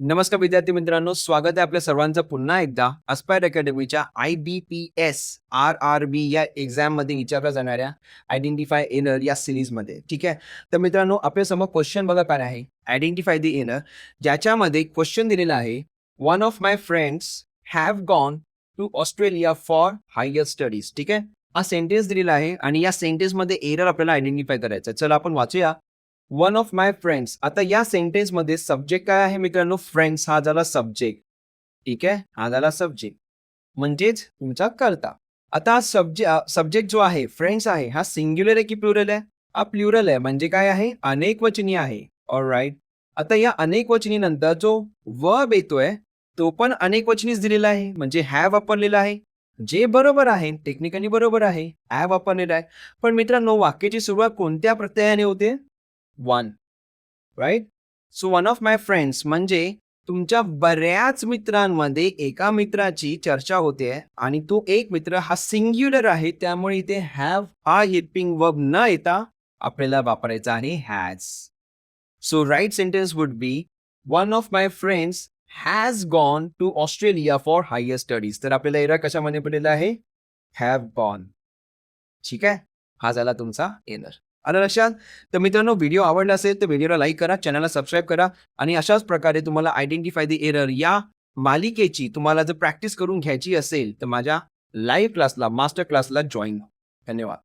नमस्कार विद्यार्थी मित्रांनो, स्वागत आहे आपल्या सर्वांचं पुन्हा एकदा अस्पायर अकॅडमीच्या IBPS RRB या एक्झाममध्ये विचारल्या जाणाऱ्या आयडेंटिफाय एरर या सिरीजमध्ये. ठीक आहे, तर मित्रांनो आपल्यासमोर क्वेश्चन बघा काय आहे, आयडेंटिफाय द एरर, ज्याच्यामध्ये क्वेश्चन दिलेला आहे, one of my friends have gone to Australia for higher studies. ठीक आहे, हा सेंटेन्स दिलेला आहे आणि या सेंटेन्समध्ये एरर आपल्याला आयडेंटिफाय करायचा. चला आपण वाचूया. One of my friends. आता या सेंटेन्समध्ये सब्जेक्ट काय आहे मित्रांनो? फ्रेंड्स हा झाला सब्जेक्ट. ठीक आहे, हा झाला सब्जेक्ट म्हणजेच तुमचा कर्ता. आता सब्जेक्ट जो आहे फ्रेंड्स आहे, हा सिंग्युलर आहे की प्लुरल आहे? हा प्लुरल आहे, म्हणजे काय आहे? अनेक वचनी आहे. ऑलराईट. आता या अनेक वचनी नंतर जो वर्ब येतोय तो पण अनेक वचनीच दिलेला आहे, म्हणजे हॅव वापरलेला आहे, जे बरोबर आहे, टेक्निकली बरोबर आहे, हॅव वापरलेला आहे. पण मित्रांनो वाक्याची सुरुवात कोणत्या प्रत्ययाने होते? One. Right. So one of my friends म्हणजे तुमच्या बऱ्याच मित्रांमध्ये एका मित्राची चर्चा होते आणि तो एक मित्र हा सिंग्युलर आहे, त्यामुळे इथे हॅव हा हेल्पिंग वर्ब न येता आपल्याला वापरायचा आहे has. So right sentence would be one of my friends has gone to Australia for higher studies. तर आपल्याला एरर कशामध्ये पडलेला आहे? Have gone. ठीक आहे, हा झाला तुमचा एरर. आलं लक्षात? तर मित्रांनो व्हिडिओ आवडला असेल तर व्हिडिओला लाईक करा, चॅनलला सबस्क्राईब करा आणि अशाच प्रकारे तुम्हाला आयडेंटिफाय द एरर या मालिकेची तुम्हाला जर प्रॅक्टिस करून घ्यायची असेल तर माझ्या लाईव्ह क्लासला, मास्टर क्लासला जॉईन. धन्यवाद.